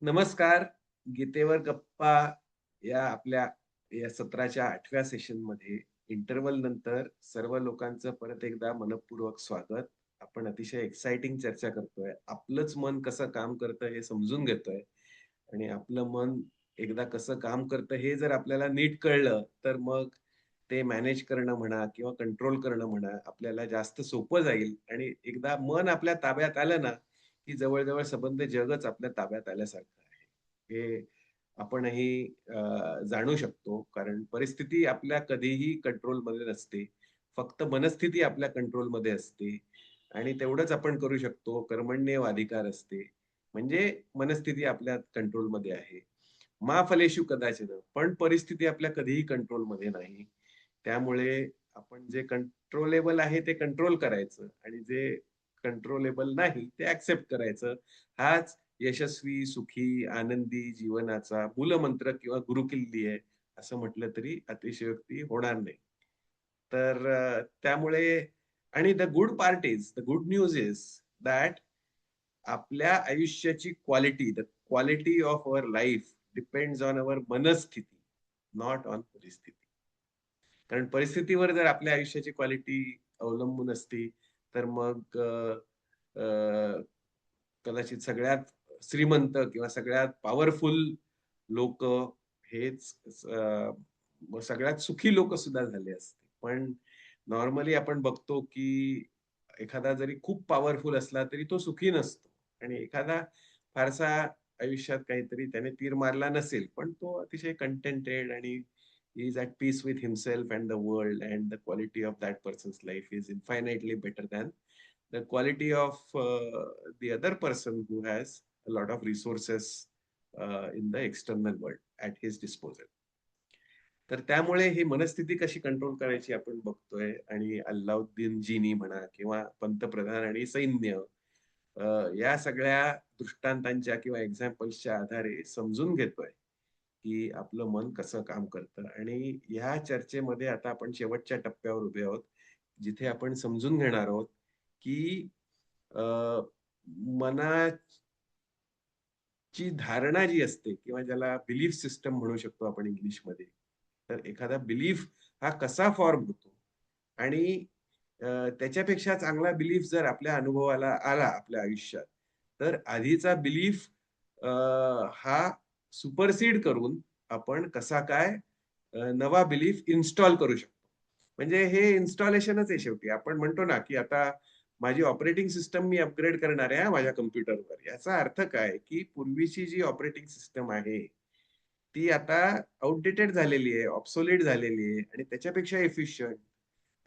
नमस्कार. गीतेवर गप्पा या आपल्या या सत्राच्या 8व्या सेशनमध्ये इंटरव्हल नंतर सर्व लोकांचं परत एकदा मनःपूर्वक स्वागत. आपण अतिशय एक्साइटिंग चर्चा करतोय. आपलंच मन कसं काम करतं हे समजून घेतोय आणि आपलं मन एकदा कसं काम करतं हे जर आपल्याला नीट कळलं, तर मग ते मॅनेज करणं म्हणा किंवा कंट्रोल करणं म्हणा, आपल्याला जास्त सोपं जाईल आणि एकदा मन आपल्या ताब्यात आलं ना, की जवळ-जवळ संबंध जगच आपल्या ताब्यात आल्यासारखं आहे. हे आपणही जाणू शकतो. कारण परिस्थिती आपल्या कधीही कंट्रोलमध्ये नसते. फक्त मनस्थिती आपल्या कंट्रोलमध्ये असते आणि तेवढंच आपण करू शकतो. कर्मण्येव अधिकार असते. म्हणजे मनस्थिती आपल्या कंट्रोलमध्ये आहे. मा फलेषु कदाचन. पण परिस्थिती आपल्या कधीही कंट्रोलमध्ये नाही. त्यामुळे आपण जे कंट्रोलेबल आहे ते कंट्रोल करायचं आणि जे कंट्रोलेबल नाही ते ॲक्सेप्ट करायचं. हाच यशस्वी, सुखी, आनंदी जीवनाचा मूलमंत्र किंवा गुरुकिल्ली आहे, असं म्हटलं तरी अतिशयोक्ती होणार नाही. तर त्यामुळे आणि the good news is that आपल्या आयुष्याची the quality of our life depends on our मनस्थिती, नॉट ऑन परिस्थिती. कारण परिस्थितीवर जर आपल्या आयुष्याची क्वालिटी अवलंबून असती, तर मग अ, कदाचित सगळ्यात श्रीमंत किंवा सगळ्यात पॉवरफुल लोकं हेच सगळ्यात सुखी लोकं सुद्धा झाले असते. पण नॉर्मली आपण बघतो, की एखादा जरी खूप पॉवरफुल असला, तरी तो सुखी नसतो आणि एखादा फारसा आयुष्यात काहीतरी त्याने तीर मारला नसेल, पण तो अतिशय कंटेंटेड आणि he is at peace with himself and the world, and the quality of that person's life is infinitely better than the quality of the other person who has a lot of resources in the external world at his disposal. तर त्यामुळे ही मनस्थिती कशी control करायची आपण बघतोय आणि अल्लाउद्दीन म्हणा किंवा पंतप्रधान आणि सैन्य अ, या सगळ्या दृष्टांतांच्या किंवा एक्झाम्पल्सच्या आधारे समजून घेतोय, की आपलं मन कसं काम करतं आणि ह्या चर्चेमध्ये आता आपण शेवटच्या टप्प्यावर उभे आहोत, जिथे आपण समजून घेणार आहोत, की अ, मनाची धारणा जी असते किंवा ज्याला बिलीफ सिस्टम म्हणू शकतो आपण इंग्लिशमध्ये. तर एखादा बिलीफ हा कसा फॉर्म होतो आणि त्याच्यापेक्षा चांगला बिलीफ जर आपल्या अनुभवाला आला आपल्या आयुष्यात, तर आधीचा बिलीफ हा सुपरसीड करून आपण कसा काय नवा बिलीफ इन्स्टॉल करू शकतो. म्हणजे हे इन्स्टॉलेशनच आहे शेवटी. आपण म्हणतो ना, की आता माझी ऑपरेटिंग सिस्टम मी अपग्रेड करणार आहे माझ्या कॉम्प्युटरवर. याचा अर्थ काय, की पूर्वीची जी ऑपरेटिंग सिस्टम आहे, ती आता आउटडेटेड झालेली आहे, ऑब्सोलीट झालेली आहे आणि त्याच्यापेक्षा एफिशियंट,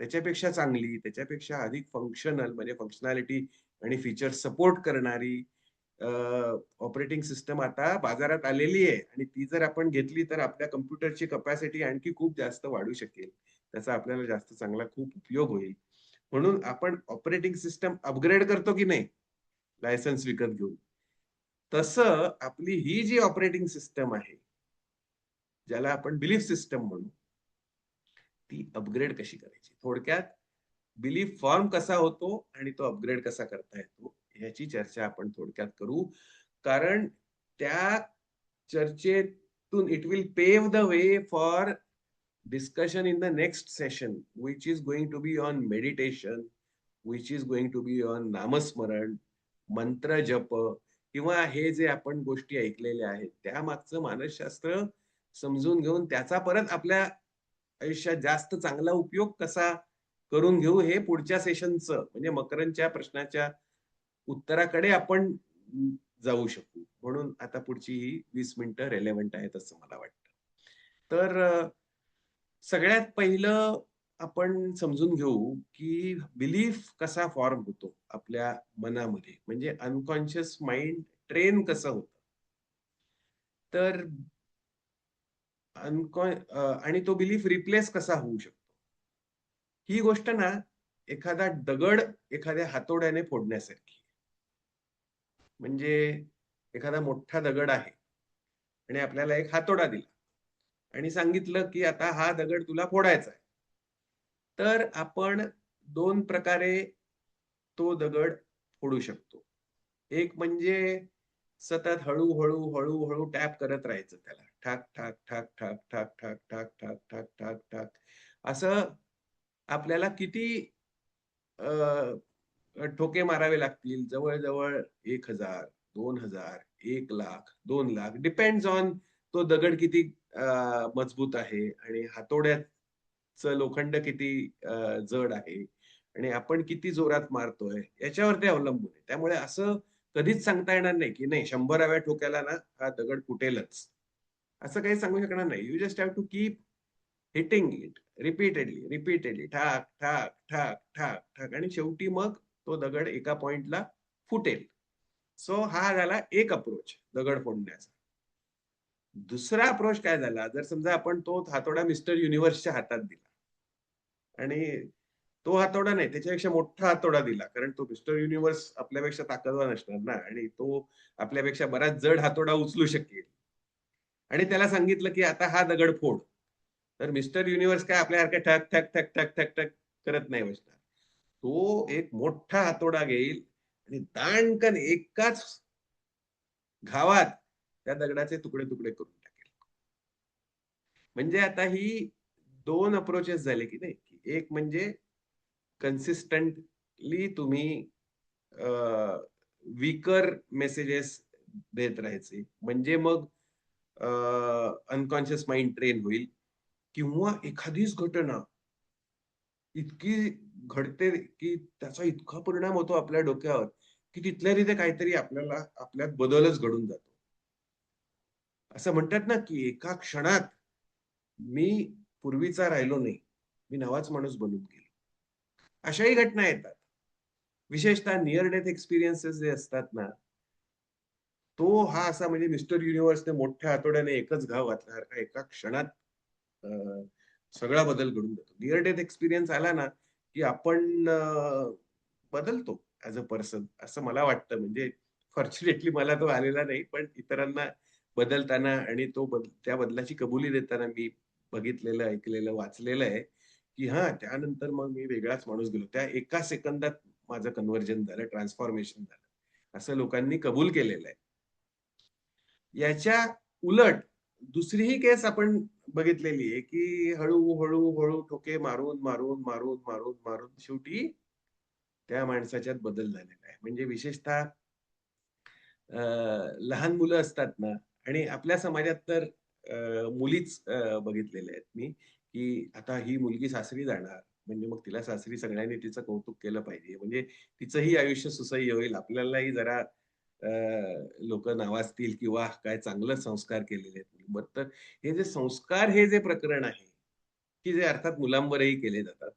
त्याच्यापेक्षा चांगली, त्याच्यापेक्षा अधिक फंक्शनल म्हणजे फंक्शनॅलिटी आणि फीचर्स सपोर्ट करणारी ऑपरेटिंग सिस्टम आता बाजारात आलेली आहे आणि ती जर आपण घेतली तर आपल्या कॉम्प्युटरची कपॅसिटी आणखी खूप जास्त वाढू शकेल. त्याचा आपल्याला जास्त चांगला खूप उपयोग होईल. म्हणून आपण ऑपरेटिंग सिस्टम अपग्रेड करतो की नाही, लायसन्स विकत घेऊन. तसं आपली ही जी ऑपरेटिंग सिस्टम आहे, ज्याला आपण बिलीफ सिस्टम म्हणू, ती अपग्रेड कशी करायची? थोडक्यात बिलीफ फॉर्म कसा होतो आणि तो अपग्रेड कसा करता येतो, ह्याची चर्चा आपण थोडक्यात करू. कारण त्या चर्चेतून it will pave the way for discussion in the next session, which is going to be on meditation, which is going to be on नामस्मरण, मंत्र जप किंवा हे जे आपण गोष्टी ऐकलेल्या आहेत, त्यामागचं मानसशास्त्र समजून घेऊन त्याचा परत आपल्या आयुष्यात जास्त चांगला उपयोग कसा करून घेऊ, हे पुढच्या सेशनचं म्हणजे मकरंदच्या प्रश्नाच्या उत्तराकडे आपण जाऊ शकू. म्हणून आता पुढची ही 20 मिनिटं रिलेव्हंट आहेत असं मला वाटतं. तर सगळ्यात पहिलं आपण समजून घेऊ, की बिलीफ कसा फॉर्म होतो आपल्या मनामध्ये. म्हणजे अनकॉन्शियस माइंड ट्रेन कसं होतं. तर आणि तो बिलीफ रिप्लेस कसा होऊ शकतो. ही गोष्ट ना एखादा दगड एखाद्या हातोड्याने फोडण्यासारखी. म्हणजे एखादा मोठा दगड आहे आणि आपल्याला एक हातोडा दिला आणि सांगितलं, की आता हा दगड तुला फोडायचा आहे. तर आपण 2 प्रकारे तो दगड फोडू शकतो. एक म्हणजे सतत हळूहळू हळूहळू टॅप करत राहायचं त्याला. ठाक ठाक ठाक ठाक ठाक ठाक ठाक ठाक ठाक ठाक ठाक असं आपल्याला किती ठोके मारावे लागतील. जवळ-जवळ 1000, 2000, 1,00,000, 2,00,000 डिपेंड्स ऑन तो दगड किती मजबूत आहे आणि हातोड्याचं लोखंड किती जड आहे आणि आपण किती जोरात मारतोय याच्यावर ते अवलंबून आहे. त्यामुळे असं कधीच सांगता येणार नाही, की नाही 100व्या ठोक्याला ना हा दगड फुटेलच. असं काही सांगू शकणार नाही. You just have to keep hitting it repeatedly, repeatedly. ठाक, ठाक, ठाक, ठाक, ठाक आणि शेवटी मग तो दगड एका पॉइंटला फुटेल. सो हा झाला एक अप्रोच दगड फोडण्याचा. दुसरा अप्रोच काय झाला, जर समजा आपण तो हातोडा मिस्टर युनिव्हर्सच्या हातात दिला आणि तो हातोडा नाही, त्याच्यापेक्षा मोठा हातोडा दिला. कारण तो मिस्टर युनिव्हर्स आपल्यापेक्षा ताकदवान असणार ना आणि तो आपल्यापेक्षा बराच जड हातोडा उचलू शकेल. आणि त्याला सांगितलं, की आता हा दगड फोड. तर मिस्टर युनिव्हर्स काय आपल्यासारखं ठक, ठक, ठक, ठक, ठक, ठक करत नाही बसणार. तो एक मोठा हातोडा घेईल आणि दांडकन एकाच घावात त्या दगडाचे तुकडे-तुकडे करून टाकेल. म्हणजे आता ही 2 अप्रोचेस झाले, की नाही? एक म्हणजे कन्सिस्टंटली तुम्ही वीकर मेसेजेस देत राहायचे. म्हणजे मग अनकॉन्शियस माइंड ट्रेन होईल किंवा एखादीच घटना इतकी घडते, की त्याचा इतका परिणाम होतो आपल्या डोक्यावर, की तिथल्या तिथे काहीतरी आपल्याला आपल्यात बदलच घडून जातो. असं म्हणतात ना, की एका क्षणात मी पूर्वीचा राहिलो नाही. मी नवाच माणूस बनून गेलो. अशाही घटना येतात. विशेषतः निअर डेथ एक्सपिरियन्सेस जे असतात ना, तो हा असा म्हणजे मिस्टर युनिव्हर्सने मोठ्या हातोड्याने एकच घाव घातल्यासारखा एका क्षणात अ, सगळा बदल घडून जातो. निअर डेथ एक्सपिरियन्स आला ना, की आपण बदलतो ॲज अ पर्सन असं मला वाटतं. म्हणजे फॉर्च्युनेटली मला तो आलेला नाही, पण इतरांना बदलताना आणि त्या बदलाची कबुली देताना मी बघितलेलं, ऐकलेलं, वाचलेलं आहे, की हां, त्यानंतर मग मी वेगळाच माणूस गेलो. त्या एका सेकंदात माझं कन्व्हर्जन झालं, ट्रान्सफॉर्मेशन झालं. असं लोकांनी कबूल केलेलं आहे. याच्या उलट दुसरीही केस आपण बघितलेली आहे, की हळू ठोके मारून, मारून, मारून, मारून, मारून शेवटी त्या माणसाच्यात बदल झालेला आहे. म्हणजे विशेषतः अ, लहान मुलं असतात ना आणि आपल्या समाजात तर मुलीच बघितलेल्या आहेत मी, की आता ही मुलगी सासरी जाणार, म्हणजे मग तिला सासरी सगळ्यांनी तिचं कौतुक केलं पाहिजे. म्हणजे तिचंही आयुष्य सुसह्य होईल. आपल्यालाही जरा अ, लोकं नावाजतील किंवा काय चांगलं संस्कार केलेले आहेत मुलींवर. तर हे जे संस्कार हे जे प्रकरण आहे, की जे अर्थात मुलांवरही केले जातात.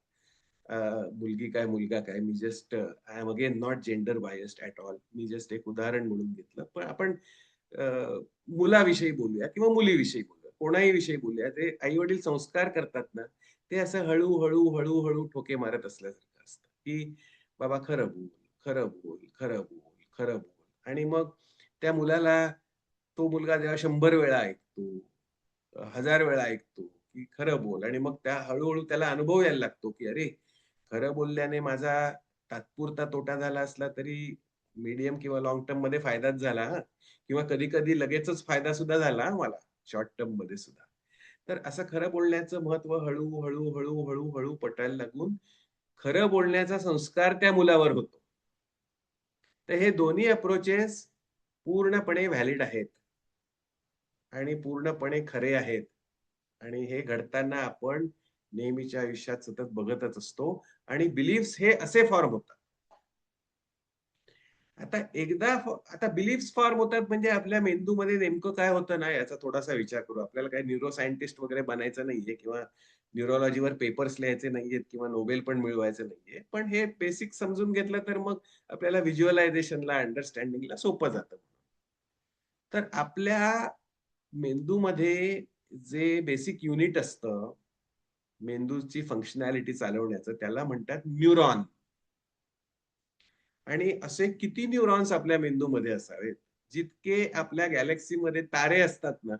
अ, मुलगी काय, मुलगा काय, मी just I am again not gender biased at all. Me just एक उदाहरण म्हणून घेतलं. पण आपण अ, मुलाविषयी बोलूया किंवा मुलीविषयी बोलूया. कोणाही विषयी बोलूया. ते आई-वडील संस्कार करतात ना, ते असं हळू-हळू, हळू-हळू ठोके मारत असल्यासारखं असतं, की "बाबा खरं बोल, खरं बोल, खरं बोल, खरं बोल." आणि मग त्या मुलाला तो मुलगा जेव्हा 100 वेळा ऐकतो, 1000 वेळा ऐकतो, की खरं बोल आणि मग त्या हळू त्याला अनुभव यायला लागतो, की अरे, खरं बोलल्याने माझा तात्पुरता तोटा झाला असला तरी मीडियम किंवा लाँग टर्ममध्ये फायदाच झाला हां. किंवा कधी-कधी लगेचच फायदा सुद्धा झाला हां मला, शॉर्ट टर्ममध्ये सुद्धा. तर असं खरं बोलण्याचं महत्त्व हळू पटायला लागून खरं बोलण्याचा संस्कार त्या मुलावर होतो. तर हे दोन्ही अप्रोचेस पूर्णपणे व्हॅलिड आहेत आणि पूर्णपणे खरे आहेत आणि हे घडताना आपण नेहमीच्या आयुष्यात सतत बघतच असतो आणि बिलीफ्स हे असे फॉर्म होतात. आता बिलीफ्स फॉर्म होतात म्हणजे आपल्या मेंदूमध्ये नेमकं काय होतं ना, याचा थोडासा विचार करू. आपल्याला काही न्यूरो सायंटिस्ट वगैरे बनायचं नाहीये किंवा न्यूरोलॉजीवर पेपर्स लिहायचे नाहीयेत किंवा नोबेल पण मिळवायचं नाहीये. पण हे बेसिक समजून घेतलं तर मग आपल्याला व्हिज्युअलायझेशनला, अंडरस्टँडिंगला सोपं जातं. तर आपल्या मेंदूमध्ये जे बेसिक युनिट असतं, मेंदूची फंक्शनॅलिटी चालवण्याचं त्याला म्हणतात न्यूरॉन. आणि असे किती न्यूरॉन्स आपल्या मेंदूमध्ये असावेत, जितके आपल्या गॅलेक्सीमध्ये तारे असतात ना,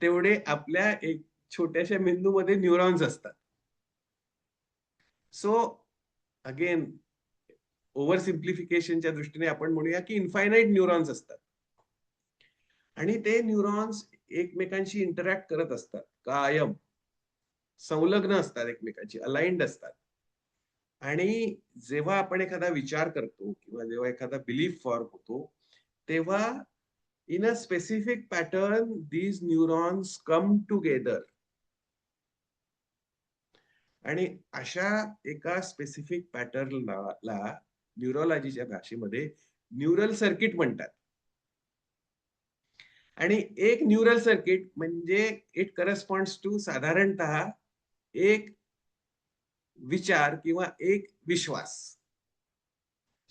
तेवढे आपल्या एक छोट्याशा मेंदूमध्ये न्यूरॉन्स असतात. सो अगेन ओव्हर सिम्प्लिफिकेशनच्या दृष्टीने आपण म्हणूया की इन्फायनाईट न्यूरॉन्स असतात आणि ते न्यूरॉन्स एकमेकांशी इंटरॅक्ट करत असतात कायम, संलग्न असतात, एकमेकांशी अलाइंड असतात. आणि जेव्हा आपण एखादा विचार करतो किंवा जेव्हा एखादा बिलीफ फॉर्म होतो, तेव्हा in a specific pattern these neurons come together आणि अशा एका स्पेसिफिक पॅटर्नला न्यूरोलॉजीच्या भाषेमध्ये न्यूरल सर्किट म्हणतात. आणि एक न्यूरल सर्किट म्हणजे इट करस्पॉन्ड्स टू साधारणतः एक विचार किंवा एक विश्वास.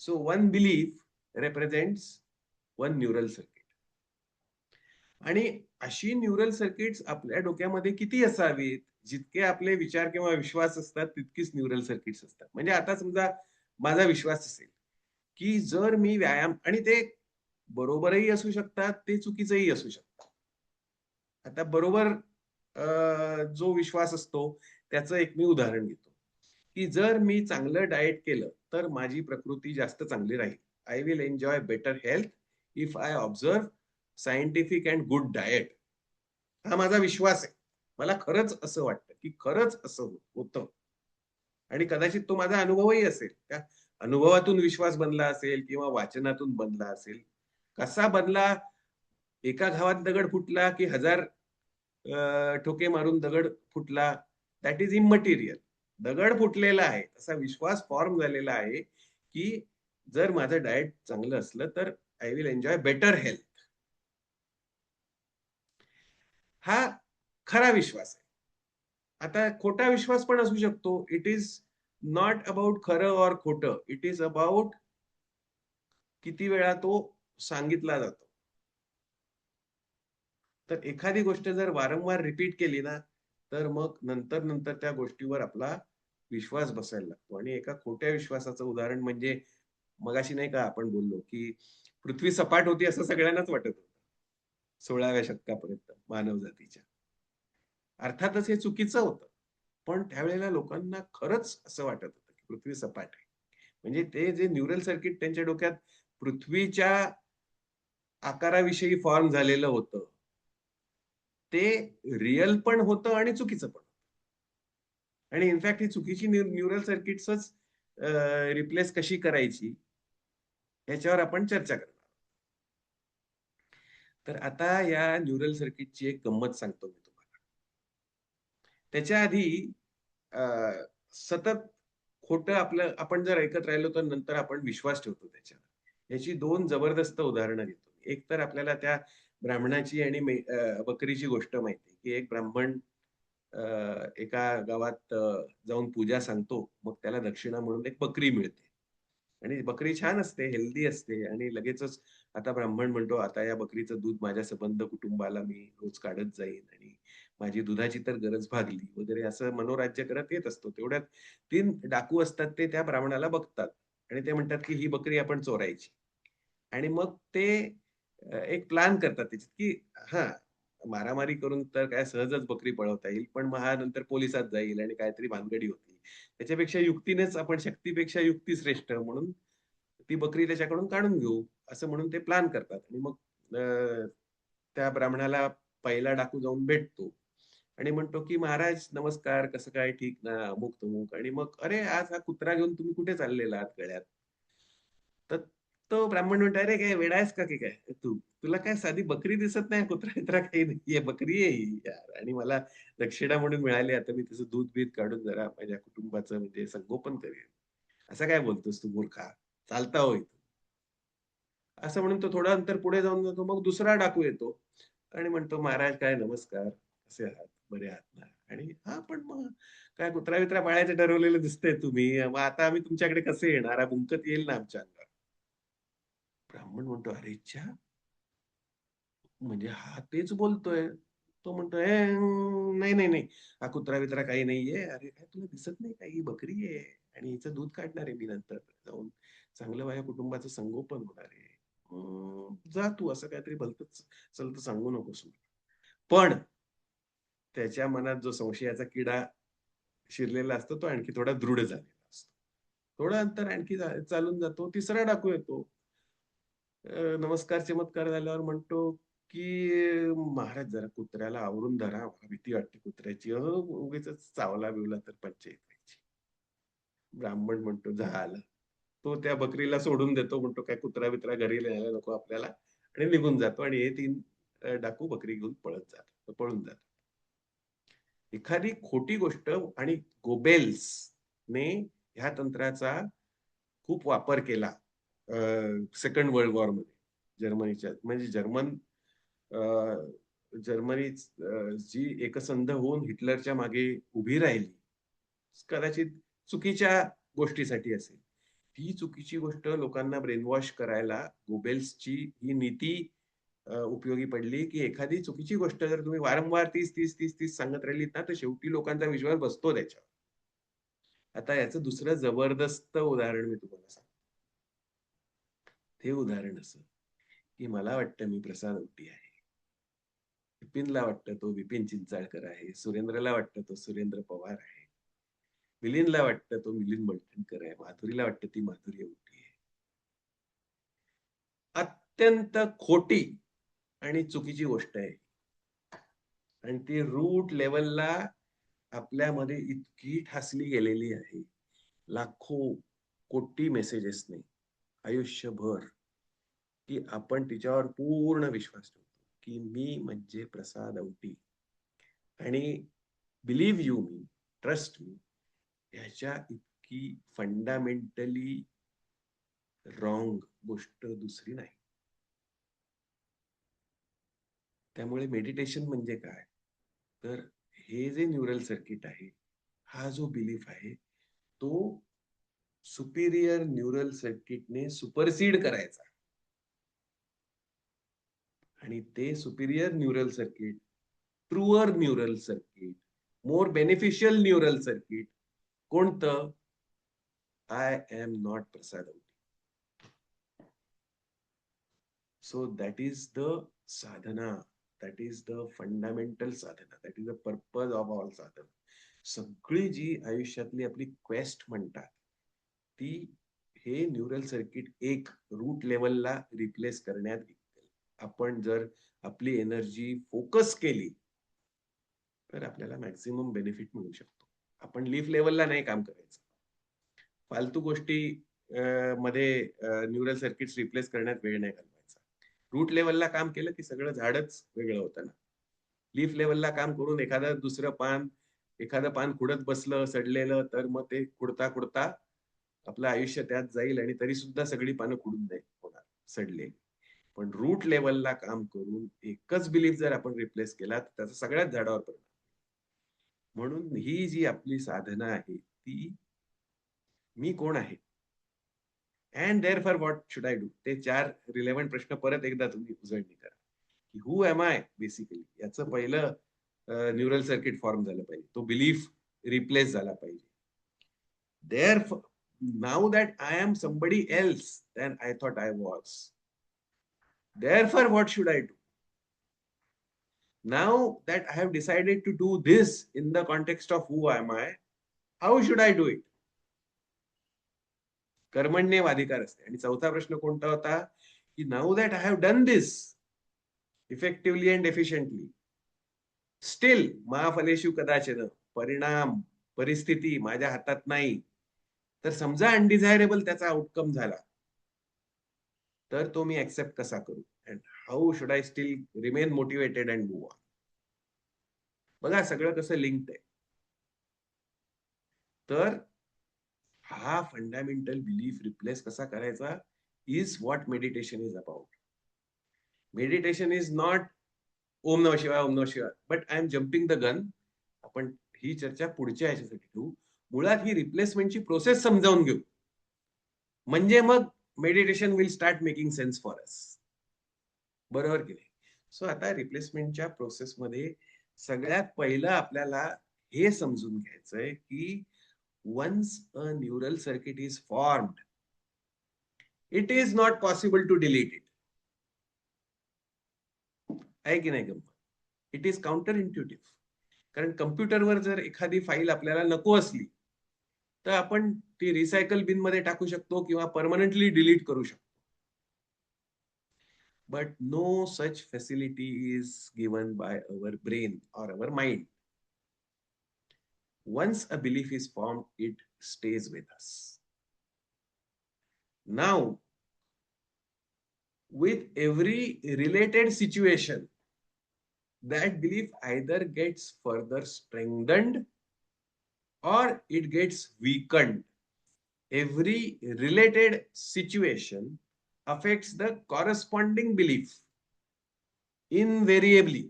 So one belief represents one neural circuit. आणि अशी न्यूरल सर्किट्स आपल्या डोक्यामध्ये किती असावीत? जितके आपले विचार किंवा विश्वास असतात तितकीच न्यूरल सर्किट्स असतात. म्हणजे आता समजा माझा विश्वास असेल, की जर मी व्यायाम आणि ते बरोबरही असू शकतात, ते चुकीचंही असू शकतात. आता बरोबर जो विश्वास असतो त्याचं एक मी उदाहरण घेतो, की जर मी चांगलं डाएट केलं, तर माझी प्रकृती जास्त चांगली राहील. I will enjoy better health if I observe scientific and good diet. हा माझा विश्वास आहे. मला खरंच असं वाटतं, की खरंच असं होतं. आणि कदाचित तो माझा अनुभवही असेल. त्या अनुभवातून विश्वास बनला असेल किंवा वाचनातून बनला असेल. कसा बनला? एका घावात दगड फुटला, की 1000 ठोके मारून दगड फुटला, दॅट इज इम्मटेरियल. दगड फुटलेला आहे. तसा विश्वास फॉर्म झालेला आहे, की जर माझं डाएट चांगलं असलं, तर I will enjoy better health. हा खरा विश्वास आहे. आता खोटा विश्वास पण असू शकतो. इट इज नॉट अबाउट खरं और खोटं. इट इज अबाउट किती वेळा तो सांगितला जातो. तर एखादी गोष्ट जर वारंवार रिपीट केली ना, तर मग नंतर त्या गोष्टीवर आपला विश्वास बसायला लागतो. आणि एका खोट्या विश्वासाचं उदाहरण म्हणजे मगाशी नाही का आपण बोललो, की पृथ्वी सपाट होती असं सगळ्यांनाच वाटत होतं. 16व्या शतकापर्यंत मानवजातीच्या. अर्थातच हे चुकीचं होतं. पण त्यावेळेला लोकांना खरंच असं वाटत होतं, की पृथ्वी सपाट आहे. म्हणजे ते जे न्यूरल सर्किट त्यांच्या डोक्यात पृथ्वीच्या आकाराविषयी फॉर्म झालेलं होतं. ते रिअल पण होतं आणि चुकीचं पण. आणि इनफॅक्ट ही चुकीची न्यूरल सर्किट्सच रिप्लेस कशी करायची याच्यावर आपण चर्चा करणार. तर आता या न्यूरल सर्किटची एक गंमत सांगतो मी तुम्हाला. त्याच्या आधी अ, सतत खोटं आपलं आपण जर ऐकत राहिलो तर नंतर आपण विश्वास ठेवतो त्याच्यावर. याची 2 जबरदस्त उदाहरणं घेतो. एक तर आपल्याला त्या ब्राह्मणाची आणि बकरीची गोष्ट माहिती आहे, की एक ब्राह्मण एका गावात जाऊन पूजा सांगतो. मग त्याला दक्षिणा म्हणून एक बकरी मिळते. आणि बकरी छान असते, हेल्दी असते आणि लगेचच आता ब्राह्मण म्हणतो, "आता या बकरीचं दूध माझ्या संबंध कुटुंबाला मी रोज काढत जाईन आणि माझी दुधाची तर गरज भागली" वगैरे असं मनोराज्य करत येत असतो. तेवढ्यात 3 डाकू असतात ते त्या ब्राह्मणाला बघतात आणि ते म्हणतात, की ही बकरी आपण चोरायची. आणि मग ते एक प्लॅन करतात त्याच्यात, की हां, मारामारी करून तर काय सहजच बकरी पळवता येईल. पण मग हा नंतर पोलिसात जाईल आणि काहीतरी भानगडी होतील. त्याच्यापेक्षा युक्तीनेच आपण शक्तीपेक्षा युक्ती श्रेष्ठ म्हणून ती बकरी त्याच्याकडून काढून घेऊ, असं म्हणून ते प्लॅन करतात. आणि मग त्या ब्राह्मणाला पहिला डाकू जाऊन भेटतो आणि म्हणतो, की "महाराज नमस्कार, कसं काय? ठीक ना?" अमुक-तमुक. आणि मग "अरे, आज हा कुत्रा घेऊन तुम्ही कुठे चाललेला आहात गळ्यात?" तर तो ब्राह्मण म्हणतो, "अरे काय वेडा आहेस का की काय तू? तुला काय साधी बकरी दिसत नाही? कुत्रा-बित्रा काही नाहीये. बकरी आहे ही यार आणि मला दक्षिणा म्हणून मिळाली. आता मी तिचं दूध-बीध काढून जरा माझ्या कुटुंबाचं म्हणजे संगोपन करेन." "असं काय बोलतोस तू मूर्खा? चालता हो इथून." असं म्हणून तो थोडं अंतर पुढे जाऊन जातो. मग दुसरा डाकू येतो आणि म्हणतो, "महाराज काय नमस्कार. कसे आहात? बरे आहात ना?" आणि "हां, पण मग काय कुत्रा-बित्रा पाळायचं ठरवलेलं दिसतंय तुम्ही. मग आता आम्ही तुमच्याकडे कसे येणार? हा भुंकत येईल ना आमच्या अंगावर." ब्राह्मण म्हणतो, "अरे च्छा! म्हणजे हा तेच बोलतोय." तो म्हणतोय, नाही, नाही, नाही. हा कुत्रा-बित्रा काही नाहीये. अरे काय तुला दिसत नाही का? ही बकरी आहे आणि हिचं दूध काढणार आहे मी नंतर जाऊन. चांगलं माझ्या कुटुंबाचं संगोपन होणार आहे. जा तू असं काहीतरी भलतंच सलतं सांगू नकोस मला." पण त्याच्या मनात जो संशयाचा किडा शिरलेला असतो तो आणखी थोडा दृढ झालेला असतो. थोडं अंतर आणखी चालून जातो, तिसरा डाकू येतो. नमस्कार चमत्कार झाल्यावर म्हणतो, की "महाराज जरा कुत्र्याला आवरून धरा, मला भीती वाटते कुत्र्याची. उगीचच चावला बिवला तर पंचायत व्हायची." ब्राह्मण म्हणतो, "झालं." तो त्या बकरीला सोडून देतो, म्हणतो काय कुत्रा-बित्रा घरी न्यायला नको आपल्याला आणि निघून जातो आणि हे 3 डाकू बकरी घेऊन पळून जातात. एखादी खोटी गोष्ट आणि गोबेल्सने ह्या तंत्राचा खूप वापर केला सेकंड वर्ल्ड वॉरमध्ये. जर्मनीच्या म्हणजे अ, जर्मनी जी एकसंध होऊन हिटलरच्या मागे उभी राहिली. कदाचित चुकीच्या गोष्टीसाठी असेल. ती चुकीची गोष्ट लोकांना ब्रेनवॉश करायला गोबेल्सची ही नीती उपयोगी पडली, की एखादी चुकीची गोष्ट जर तुम्ही वारंवार 30 सांगत राहिलीत ना, तर शेवटी लोकांचा विश्वास बसतो त्याच्यावर. आता याचं दुसरं जबरदस्त उदाहरण मी तुम्हाला सांगतो. ते उदाहरण असं, की मला वाटतं मी प्रसाद औटी आहे. विपिनला वाटतं तो विपिन चिंचाळकर आहे. सुरेंद्रला वाटतं तो सुरेंद्र पवार आहे. मिलिंदला वाटतं तो मिलिंद मंडणकर आहे. माधुरीला वाटतं ती माधुरी औटी आहे. अत्यंत खोटी आणि चुकीची गोष्ट आहे. आणि ती रूट लेवलला आपल्यामध्ये इतकी ठासली गेलेली आहे. लाखो, कोटी मेसेजेसने आयुष्यभर, की आपण तिच्यावर पूर्ण विश्वास ठेवतो, की मी म्हणजे प्रसाद औटी. आणि believe you me, trust me, ह्याच्या इतकी फंडामेंटली रॉंग गोष्ट दुसरी नाही. त्यामुळे मेडिटेशन म्हणजे काय? तर हे जे न्यूरल सर्किट आहे, हा जो बिलीफ आहे, तो सुपिरियर न्यूरल सर्किटने सुपरसीड करायचा. आणि ते superior neural circuit, truer neural circuit, more beneficial neural circuit कोणतं? I am not Prasad Auti. So that is the sadhana. That is the fundamental sadhana. That is the purpose of all sadhana. सगळी जी आयुष्यातली आपली quest म्हणतात, ती हे neural circuit एक route लेवलला replace करण्यात येईल. आपण जर आपली एनर्जी फोकस केली, तर आपल्याला मॅक्सिमम बेनिफिट मिळू शकतो. आपण लीफ लेवलला नाही काम करायचं. फालतू गोष्टी मध्ये न्यूरल सर्किट्स रिप्लेस करण्यात वेळ नाही घालवायचा. रूट लेवलला काम केलं की सगळं झाडच वेगळं होतं ना. लीफ लेवलला काम करून एखादं पान खुडत बसलं सडलेलं, तर मग ते खुडता खुडता आपलं आयुष्य त्यात जाईल आणि तरी सुद्धा सगळी पानं खुडून नाही होणार सडलेली. पण रूट लेवलला काम करून एकच बिलीफ जर आपण रिप्लेस केला, तर त्याचा सगळ्याच झाडावर परिणाम. म्हणून ही जी आपली साधना आहे, ती मी कोण आहे? And therefore what should I do? ते 4 रिलेव्हंट प्रश्न परत एकदा तुम्ही उजळणी करा. की हू एम आय बेसिकली? याचं पहिलं न्यूरल सर्किट फॉर्म झालं पाहिजे. तो बिलीफ रिप्लेस झाला पाहिजे. Therefore, now that I am somebody else than I thought I was, therefore, what should I do? Now that I have decided to do this in the context of who am I, how should I do it? कर्मण्येव अधिकार असते. आणि चौथा प्रश्न कोणता होता? की now that I have done this effectively and efficiently, steel मा फलेषु कदाचन, परिणाम, परिस्थिती माझ्या हातात नाही, तर समजा अनडिझायरेबल त्याचा आउटकम झाला, तर तो मी ऍक्सेप्ट कसा करू? And how should I still remain motivated and move on? बघा सगळं कसं लिंक्ड आहे. तर हा फंडामेंटल बिलीफ रिप्लेस कसा करायचा is what meditation is about. Meditation is not ओम नमः शिवाय, ओम नमः शिवाय, but I am jumping the gun. आपण ही चर्चा पुढच्या ह्याच्यासाठी ठेवू. मुळात ही रिप्लेसमेंटची प्रोसेस समजावून घेऊ, म्हणजे मग meditation will start making sense for us. बरोबर की नाही? सो आता रिप्लेसमेंटच्या प्रोसेसमध्ये सगळ्यात पहिलं आपल्याला हे समजून घ्यायचंय की once a neural circuit is formed, it is not possible to delete it. आहे की नाही गंमत? It is counterintuitive. कारण कम्प्युटरवर जर एखादी फाईल आपल्याला नको असली, तर आपण ती रिसायकल बिन मध्ये टाकू शकतो किंवा परमनंटली डिलीट करू शकतो. But no such facility is given by our brain or our mind. Once a belief is formed, it stays with us. Now, with every related situation, that belief either gets further strengthened or it gets weakened. Every related situation affects the corresponding belief invariably.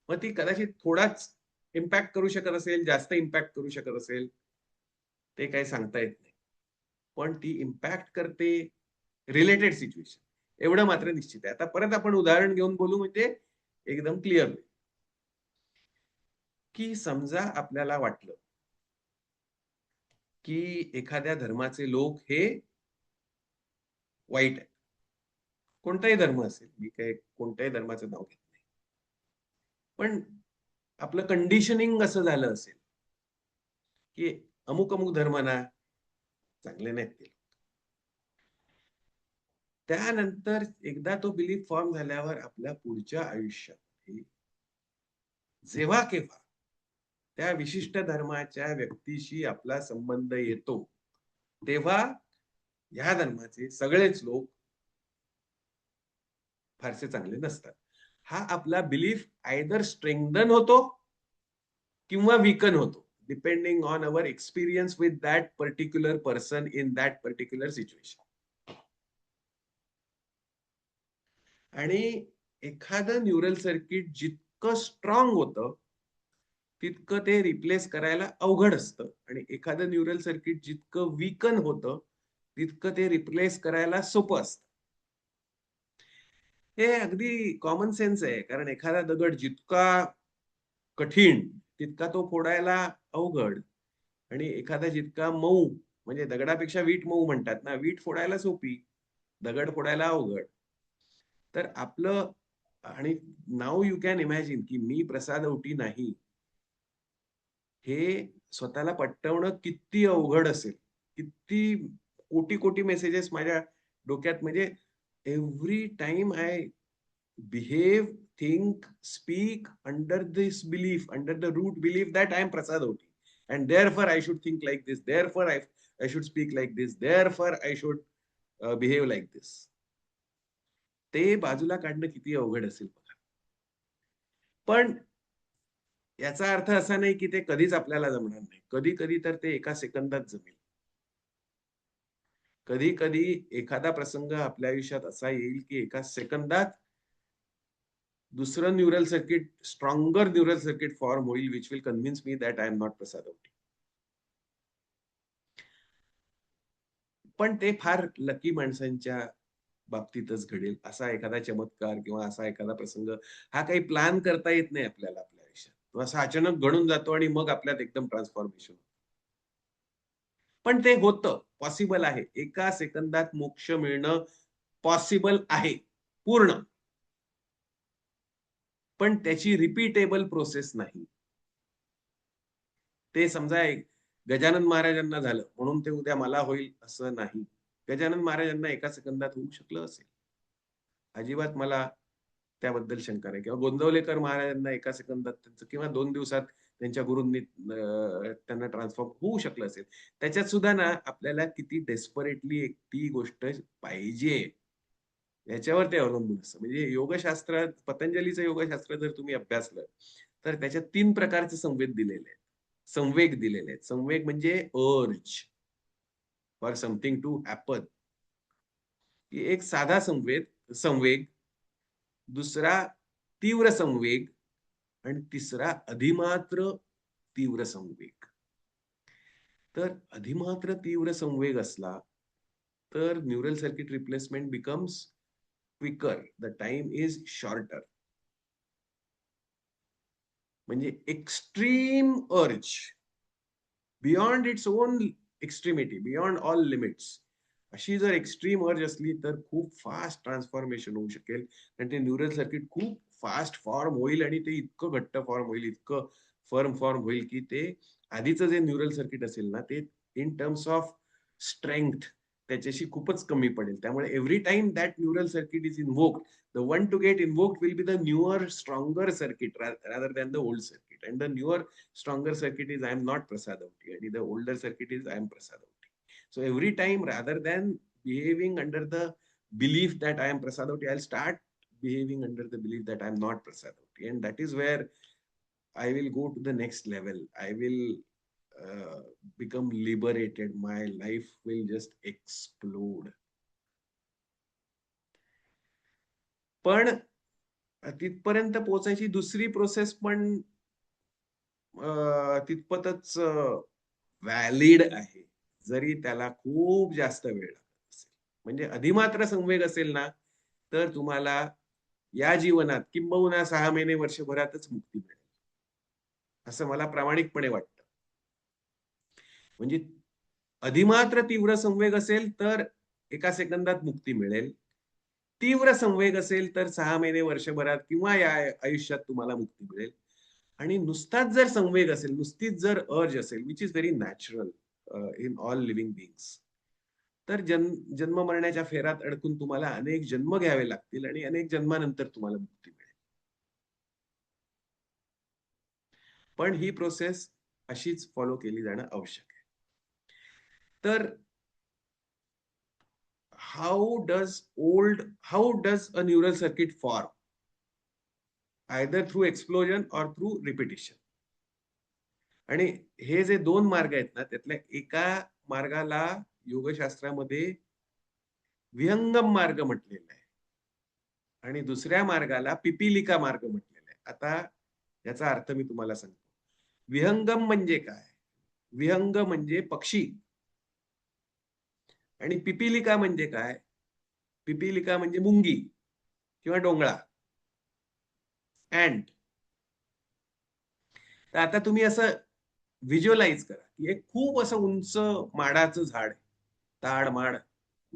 मग ती कदाचित थोडाच impact करू शकत असेल, जास्त impact करू शकत असेल, ते काही सांगता येत नाही. पण ती इम्पॅक्ट करते रिलेटेड सिच्युएशन, एवढं मात्र निश्चित आहे. आता परत आपण उदाहरण घेऊन बोलू म्हणजे एकदम क्लिअर होईल. की समजा आपल्याला वाटलं की एखाद्या धर्माचे लोक हे वाईट आहेत. कोणताही धर्म असेल, मी काही कोणत्याही धर्माचं नाव घेत नाही. पण आपलं कंडिशनिंग असं झालं असेल की अमुक अमुक धर्म ना चांगले नाहीत ते. त्यानंतर एकदा तो बिलीफ फॉर्म झाल्यावर आपल्या पुढच्या आयुष्यामध्ये जेव्हा केव्हा त्या विशिष्ट धर्माच्या व्यक्तीशी आपला संबंध येतो, तेव्हा ह्या धर्माचे सगळेच लोक फारसे चांगले नसतात. हा आपला बिलीफ आयदर स्ट्रेंथन होतो किंवा वीकन होतो, depending on our experience with that particular person in that particular situation. आणि एखादं न्यूरल सर्किट जितकं स्ट्रॉंग होतं तितकं ते रिप्लेस करायला अवघड असतं, आणि एखादं न्यूरल सर्किट जितकं वीकन होतं तितकं ते रिप्लेस करायला सोपं असतं. हे अगदी कॉमन सेन्स आहे, कारण एखादा दगड जितका कठीण तितका तो फोडायला अवघड, आणि एखादा जितका मऊ, म्हणजे दगडापेक्षा वीट मऊ म्हणतात ना, वीट फोडायला सोपी, दगड फोडायला अवघड. तर आपलं, आणि नाऊ यू कॅन इमॅजिन की मी प्रसाद ओटी नाही, हे स्वतःला पटवणं किती अवघड असेल. किती कोटी कोटी मेसेजेस माझ्या डोक्यात, म्हणजे every time I behave, think, speak under this belief, under the root belief that I am Prasad Oti. And therefore I should think like this. Therefore I should speak like this. Therefore I should behave like this. ते बाजूला काढणं किती अवघड असेल बघा. पण याचा अर्थ असा नाही की ते कधीच आपल्याला जमणार नाही. कधी कधी तर ते एका सेकंदात जमेल. कधी कधी एखादा प्रसंग आपल्या आयुष्यात असा येईल की एका सेकंदात दुसरं neural circuit, stronger neural circuit form होईल, which will convince me that I am not Prasad Auti. पण ते फार लकी माणसांच्या बाबतीतच घडेल. असा एखादा चमत्कार किंवा असा एखादा प्रसंग हा काही प्लॅन करता येत नाही आपल्याला आपल्या आयुष्यात. तो असा अचानक घडून जातो आणि मग आपल्यात एकदम ट्रान्सफॉर्मेशन होतं. पण ते होतं, पॉसिबल आहे. एका सेकंदात मोक्ष मिळणं पॉसिबल आहे पूर्ण. पण त्याची रिपीटेबल प्रोसेस नाही. ते समजा गजानन महाराजांना झालं म्हणून ते उद्या मला होईल असं नाही. गजानन महाराजांना एका सेकंदात होऊ शकलं असेल, अजिबात मला त्याबद्दल शंका नाही. किंवा गोंदवलेकर महाराजांना एका सेकंदात त्यांचं किंवा 2 दिवसात त्यांच्या गुरूंनी त्यांना ट्रान्सफॉर्म होऊ शकलं असेल. त्याच्यात सुद्धा ना आपल्याला किती डेस्परेटली ती गोष्ट पाहिजे याच्यावर ते अवलंबून असतं. म्हणजे योगशास्त्रात, पतंजलीचं योगशास्त्र जर तुम्ही अभ्यासलं तर त्याच्यात 3 प्रकारचे संवेद दिलेले आहेत. संवेग दिलेले आहेत. संवेग म्हणजे urge for something to happen. एक साधा संवेग, दुसरा तीव्र संवेग, आणि तिसरा अधिमात्र तीव्र संवेग. तर अधिमात्र तीव्र संवेग असला तर neural circuit replacement becomes quicker, the time is shorter. म्हणजे extreme urge, beyond its own extremity, beyond all limits, अशी जर एक्स्ट्रीम अर्ज असली तर खूप फास्ट ट्रान्सफॉर्मेशन होऊ शकेल. आणि ते न्यूरल सर्किट खूप फास्ट फॉर्म होईल, आणि ते इतकं घट्ट फॉर्म होईल, इतकं फर्म फॉर्म होईल की ते आधीचं जे न्यूरल सर्किट असेल ना ते इन टर्म्स ऑफ स्ट्रेंथ त्याच्याशी खूपच कमी पडेल. त्यामुळे every time that neural circuit is invoked, the one to get invoked will be the newer, stronger circuit rather than the old circuit. And the newer, stronger circuit is I am not Prasad Avti, and the older circuit is I am Prasad Avti. So every time, rather than behaving under the belief that I am Prasad Avti, I'll start behaving under the belief that I am not Prasad Avti. And that is where I will go to the next level. I will become liberated. My life will just explode. पण तिथपर्यंत पोहोचायची दुसरी process पण तितपतच valid आहे, जरी त्याला खूप जास्त वेळ लागत असेल. म्हणजे अधिमात्र संवेग असेल ना, तर तुम्हाला या जीवनात किंबहुना 6 महिने, वर्षभरातच मुक्ती मिळेल, असं मला प्रामाणिकपणे वाटतं. म्हणजे अधिमात्र तीव्र संवेग असेल तर एका सेकंदात मुक्ती मिळेल. तीव्र संवेग असेल तर 6 महिने, वर्षभरात किंवा या आयुष्यात तुम्हाला मुक्ती मिळेल. आणि नुसताच जर संवेग असेल, नुसतीच जर अर्ज असेल, which is very natural in all living beings, तर जन्म मरण्याच्या फेऱ्यात अडकून तुम्हाला अनेक जन्म घ्यावे लागतील आणि अनेक जन्मानंतर तुम्हाला मुक्ती मिळेल. पण ही प्रोसेस अशीच फॉलो केली जाणं आवश्यक आहे. तर how does a neural circuit form? Either through explosion or through repetition. आणि हे जे दोन मार्ग आहेत ना, त्यातल्या एका मार्गाला योगशास्त्रामध्ये विहंगम मार्ग म्हटलेला आहे आणि दुसऱ्या मार्गाला पिपीलिका मार्ग म्हटलेला आहे. आता याचा अर्थ मी तुम्हाला सांगतो. विहंगम म्हणजे काय? विहंग म्हणजे पक्षी आणि पिपीलिका म्हणजे काय? पिपीलिका म्हणजे मुंगी किंवा डोंगळा, अँट. तर आता तुम्ही असं व्हिज्युअलाइज करा की एक खूप असं उंच माडाचं झाड आहे. ताड माड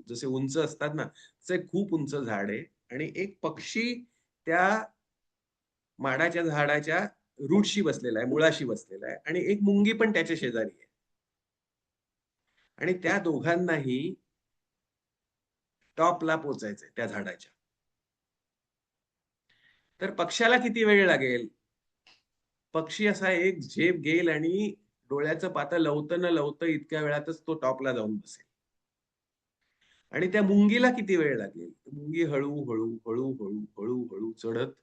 जसे उंच असतात ना, तसे खूप उंच झाड आहे आणि एक पक्षी त्या माडाच्या झाडाच्या रूटशी बसलेला आहे, मुळाशी बसलेला आहे आणि एक मुंगी पण त्याच्या शेजारी आहे. आणि त्या दोघांनाही टॉपला पोहोचायचंय त्या झाडाच्या. तर पक्षाला किती वेळ लागेल? पक्षी असा एक झेप घेईल आणि डोळ्याचं पातं लवतं न लवतं इतक्या वेळातच तो टॉपला जाऊन बसेल. आणि त्या मुंगीला किती वेळ लागेल? मुंगी हळूहळू हळूहळू हळूहळू चढत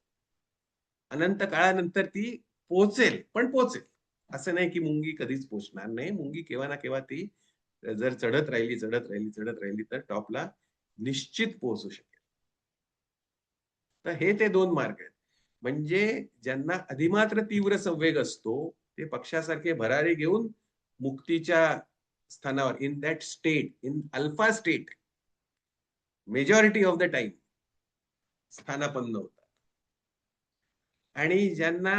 अनंत काळानंतर ती पोहोचेल, पण पोहोचेल. असं नाही की मुंगी कधीच पोहोचणार नाही. मुंगी केव्हा ना केव्हा ती जर चढत राहिली चढत राहिली चढत राहिली तर टॉपला निश्चित पोहोचू शकेल. तर हे ते दोन मार्ग आहेत. म्हणजे ज्यांना अधिमात्र तीव्र संवेग असतो ते पक्षासारखे भरारी घेऊन मुक्तीच्या स्थानावर, in that state, in alpha state, majority of the time स्थानापन्न होतात. आणि ज्यांना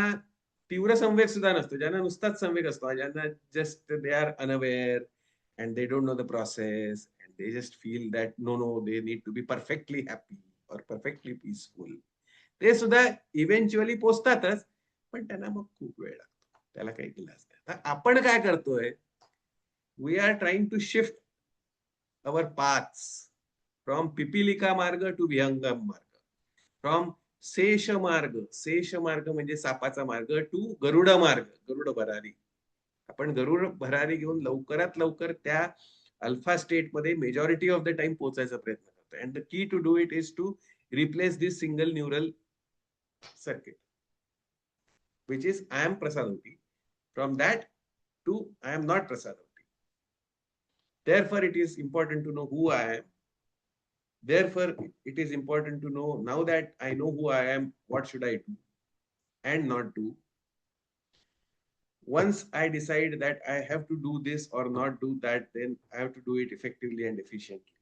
तीव्र संवेग सुद्धा नसतो, ज्यांना नुसताच संवेग असतो, ज्यांना just they are unaware and they don't know the process and they just feel that no they need to be perfectly happy और परफेक्टली पीसफुल, ते सुद्धा इव्हेंच्युअली पोचतातच, पण त्यांना मग खूप वेळ लागतो. त्याला काही इलाज नाही. तर आपण काय करतोय? We are trying to shift our paths from पिपीलिका मार्ग टू विहंगम मार्ग, फ्रॉम शेष मार्ग म्हणजे सापाचा मार्ग टू गरुड मार्ग, गरुड भरारी. आपण गरुड भरारी घेऊन लवकरात लवकर त्या अल्फा स्टेट मध्ये मेजॉरिटी ऑफ द टाइम पोहोचायचा प्रयत्न करतो. And the key to do it is to replace this single neural circuit, which is I am Prasad Avti. From that to I am not Prasad Avti. Therefore, it is important to know who I am. Therefore, it is important to know, now that I know who I am, what should I do and not do. Once I decide that I have to do this or not do that, then I have to do it effectively and efficiently.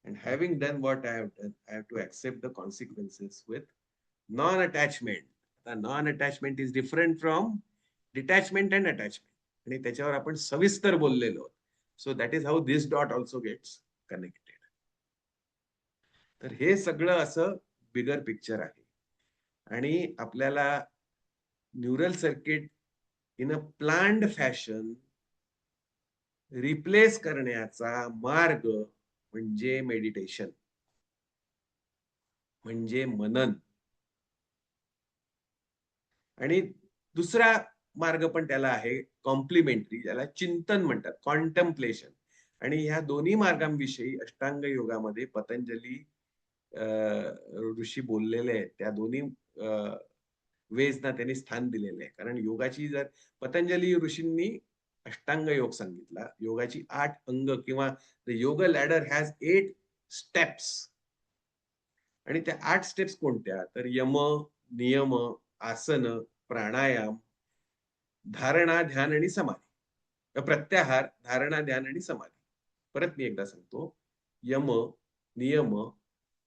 And having done what I have done, I have to accept the consequences with non-attachment. The non-attachment is different from detachment and attachment. आणि त्याच्यावर आपण सविस्तर बोललेलो. So that is how this dot also gets connected. तर हे सगळं असं bigger picture आहे. आणि आपल्याला neural circuit in a planned fashion replace करण्याचा मार्ग म्हणजे मेडिटेशन, म्हणजे मनन. आणि दुसरा मार्ग पण त्याला आहे कॉम्प्लिमेंटरी, ज्याला चिंतन म्हणतात, कॉन्टेम्प्लेशन. आणि ह्या दोन्ही मार्गांविषयी अष्टांग योगामध्ये पतंजली अ, ऋषी बोललेले आहेत. त्या दोन्ही वेजना त्यांनी स्थान दिलेलं आहे. कारण योगाची जर पतंजली ऋषींनी अष्टांग योग सांगितला. योगाची 8 अंग किंवा द योग लॅडर हॅज 8 स्टेप्स. आणि त्या 8 स्टेप्स कोणत्या? तर यम, नियम, आसन, प्राणायाम, धारणा, ध्यान आणि समाधी. प्रत्याहार, धारणा, ध्यान आणि समाधी. परत मी एकदा सांगतो. यम, नियम,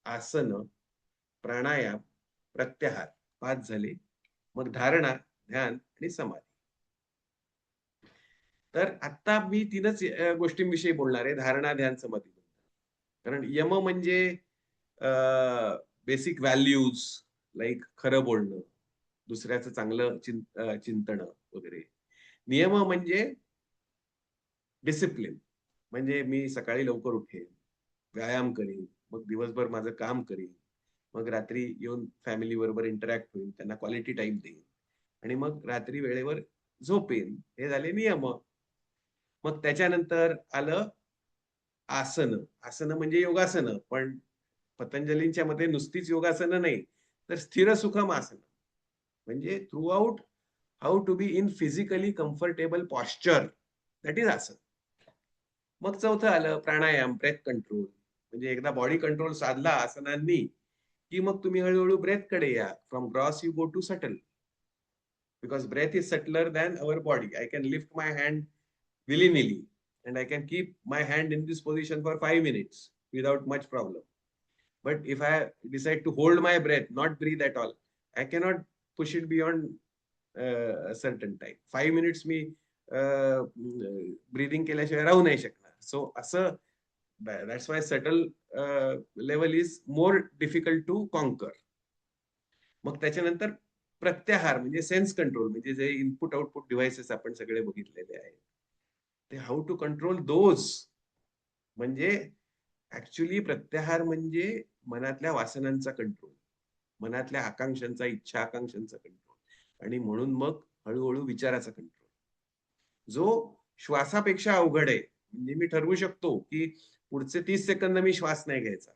आसन, प्राणायाम, प्रत्याहार 5 झाले. मग धारणा, ध्यान आणि समाधी. तर आता मी 3च गोष्टींविषयी बोलणार आहे. धारणा, ध्यान, समाधी. कारण यम म्हणजे बेसिक व्हॅल्यूज, लाइक खरं बोलणं, दुसऱ्याचं चांगलं चिंतणं वगैरे. नियम म्हणजे डिसिप्लिन. म्हणजे मी सकाळी लवकर उठेन, व्यायाम करीन, मग दिवसभर माझं काम करीन. मग रात्री येऊन फॅमिली बरोबर इंटरॅक्ट होईल, त्यांना क्वालिटी टाइम देईन आणि मग रात्री वेळेवर झोपेन. हे झाले नियम. मग त्याच्यानंतर आलं आसनं. आसनं म्हणजे योगासनं. पण पतंजलींच्या मते नुसतीच योगासनं नाही, तर स्थिर सुखम आसनं. म्हणजे throughout how to be in physically comfortable posture, that is asana. मग चौथं आलं प्राणायाम, ब्रेथ कंट्रोल. म्हणजे एकदा बॉडी कंट्रोल साधला आसनांनी, की मग तुम्ही हळू-हळू ब्रेथकडे या. From gross you go to subtle. Because breath is subtler than our body. I can lift my hand willy-nilly and I can keep my hand in this position for 5 minutes without much problem. But if I decide to hold my breath, not breathe at all, I cannot push it beyond a certain time. 5 minutes मी breathing केल्याशिवाय राहू नाही शकणार. So असं that's why subtle level is more difficult to conquer. मग त्याच्यानंतर प्रत्याहार म्हणजे सेन्स कंट्रोल, म्हणजे जे इनपुट आउटपुट डिव्हाइसेस आपण सगळे बघितलेले आहेत, ते हाऊ टू कंट्रोल दोज. म्हणजे ऍक्च्युली प्रत्याहार म्हणजे मनातल्या वासनांचा कंट्रोल, मनातल्या आकांक्षांचा, इच्छा आकांक्षांचा कंट्रोल, आणि म्हणून मग हळूहळू विचाराचा कंट्रोल, जो श्वासापेक्षा अवघड आहे. म्हणजे मी ठरवू शकतो की पुढचे 30 सेकंद मी श्वास नाही घ्यायचा,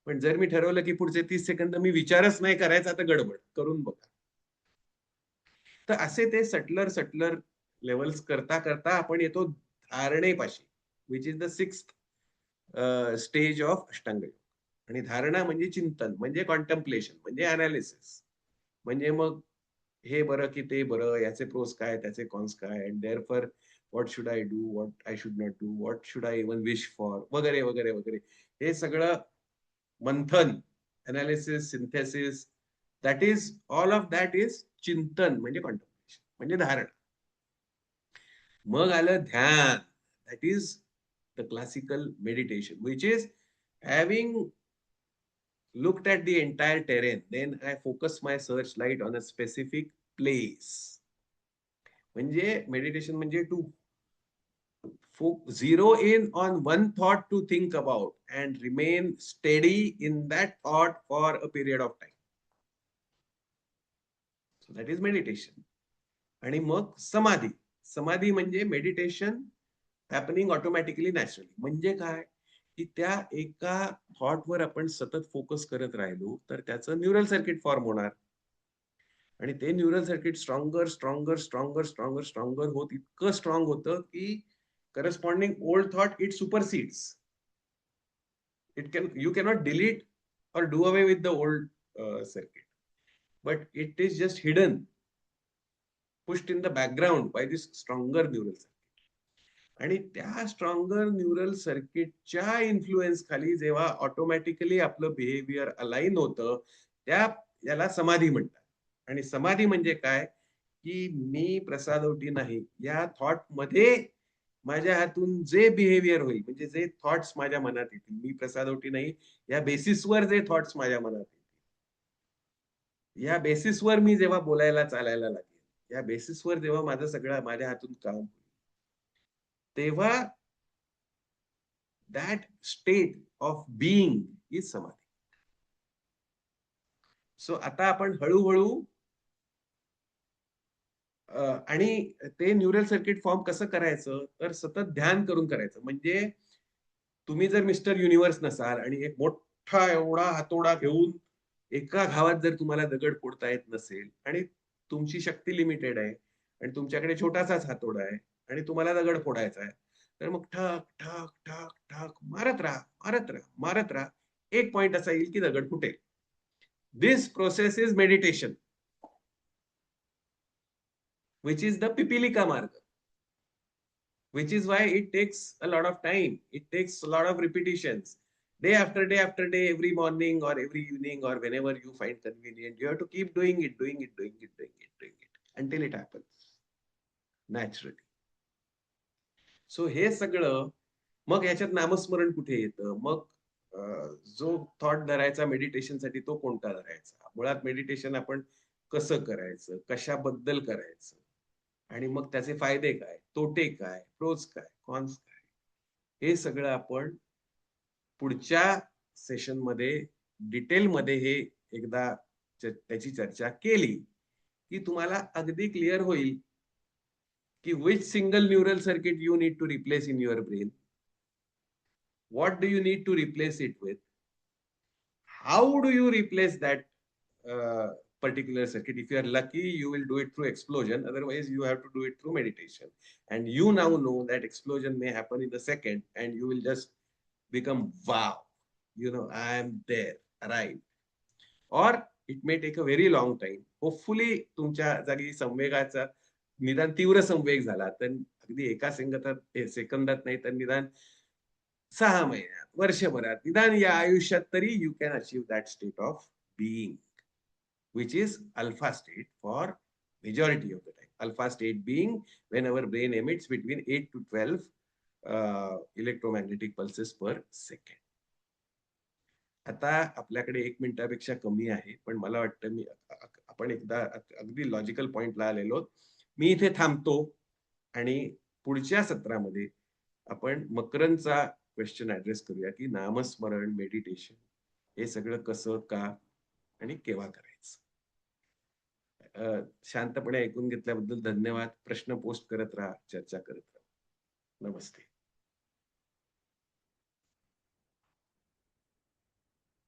पण जर मी ठरवलं की पुढचे 30 सेकंद मी विचारच नाही करायचा, तर गडबड करून बघा. तर असे ते सटलर सटलर लेवल्स करता करता आपण येतो धारणेपाशी, which is the 6th stage of Ashtanga yoga. आणि धारणा म्हणजे चिंतन, म्हणजे कॉन्टेम्प्लेशन, म्हणजे अनालिसिस. म्हणजे मग हे बरं की ते बरं, याचे प्रोस काय, त्याचे कॉन्स काय, and therefore what should I do, what I should not do, what should I even wish for, वगैरे वगैरे वगैरे. हे सगळं मंथन, analysis, synthesis, that is all of that is चिंतन, म्हणजे कॉन्टेम्प्लेशन, म्हणजे धारणा. मग आलं ध्यान, that is the classical meditation, which is having looked at the entire terrain, then I focus my searchlight on a specific place. म्हणजे meditation म्हणजे to zero in on one thought to think about and remain steady in that thought for a period of time. So that is meditation. आणि मग समाधी. समाधी म्हणजे meditation happening automatically naturally. म्हणजे काय, की त्या एका थॉटवर आपण सतत फोकस करत राहिलो तर त्याचं न्यूरल सर्किट फॉर्म होणार, आणि ते neural circuit stronger stronger stronger stronger stronger होत इतकं स्ट्रॉंग होतं की corresponding old thought it supersedes. You cannot delete or do away with the old circuit, but it is just hidden, pushed in the background by this stronger neural circuit. आणि त्या stronger neural सर्किटच्या influence खाली जेव्हा automatically आपलं behaviour align होतं, त्या याला समाधी म्हणतात. आणि समाधी म्हणजे काय, की मी प्रसादोटी नाही, या थॉट मध्ये माझ्या हातून जे बिहेवियर होईल, म्हणजे जे थॉट्स माझ्या मनात येतील, मी प्रसादोटी नाही या बेसिसवर जे थॉट्स माझ्या मनात येतील, या बेसिसवर मी जेव्हा बोलायला चालायला लागेल, या बेसिसवर जेव्हा माझं सगळं माझ्या हातून काम होईल, तेव्हा that state of being is samadhi. So आता आपण हळूहळू आणि ते न्यूरल सर्किट फॉर्म कसं करायचं, तर सतत ध्यान करून करायचं. म्हणजे तुम्ही जर मिस्टर युनिव्हर्स नसाल आणि एक मोठा एवढा हातोडा घेऊन एका घावात जर तुम्हाला दगड फोडता येत नसेल आणि तुमची शक्ती लिमिटेड आहे आणि तुमच्याकडे छोटासाच हातोडा आहे आणि तुम्हाला दगड फोडायचा आहे, तर मग ठक, ठक, ठक, ठक मारत राहा, मारत राहा, मारत राहा. एक पॉइंट असा येईल की दगड फुटेल. This process is meditation, which is the Pipilika Marga, which is why it takes a lot of time. It takes a lot of repetitions. Day after day after day, every morning or every evening or whenever you find convenient, you have to keep doing it, doing it, doing it, doing it, doing it until it happens naturally. So हे सगळं मग ह्याच्यात नामस्मरण कुठे येतं? मग जो thought धरायचा मेडिटेशनसाठी तो कोणता धरायचा? मुळात मेडिटेशन आपण कसं करायचं? कशाबद्दल करायचं? आणि मग त्याचे फायदे काय? तोटे काय? प्रोज काय? कॉन्स काय? हे सगळं आपण पुढच्या सेशनमध्ये डिटेलमध्ये हे एकदा त्याची चर्चा केली, की तुम्हाला अगदी क्लिअर होईल, की which single neural circuit you need to replace in your brain, what do you need to replace it with, how do you replace that uh, particular circuit. If you are lucky, you will do it through explosion, otherwise you have to do it through meditation. And you now know that explosion may happen in a second and you will just become wow, I am there, arrived. Or it may take a very long time. Hopefully तुमच्या जागी संवेगाचा निदान तीव्र संवेग झाला तर अगदी एका सेकंदात नाही तर निदान 6 महिन्यात, वर्षभरात, निदान या आयुष्यात तरी you can achieve that state of being, which is alpha state for majority of the time. Alpha state being when our brain emits between 8 to 12 electromagnetic pulses per second. आता आपल्याकडे 1 मिनिटापेक्षा कमी आहे, पण मला वाटतं आपण एकदा अगदी लॉजिकल पॉइंटला आलेलो. मी इथे थांबतो आणि पुढच्या सत्रामध्ये आपण मकरंदचा क्वेश्चन ऍड्रेस करूया, की नामस्मरण, मेडिटेशन हे सगळं कसं, का आणि केव्हा करायचं. शांतपणे ऐकून घेतल्याबद्दल धन्यवाद. प्रश्न पोस्ट करत राहा, चर्चा करत राहा. नमस्ते.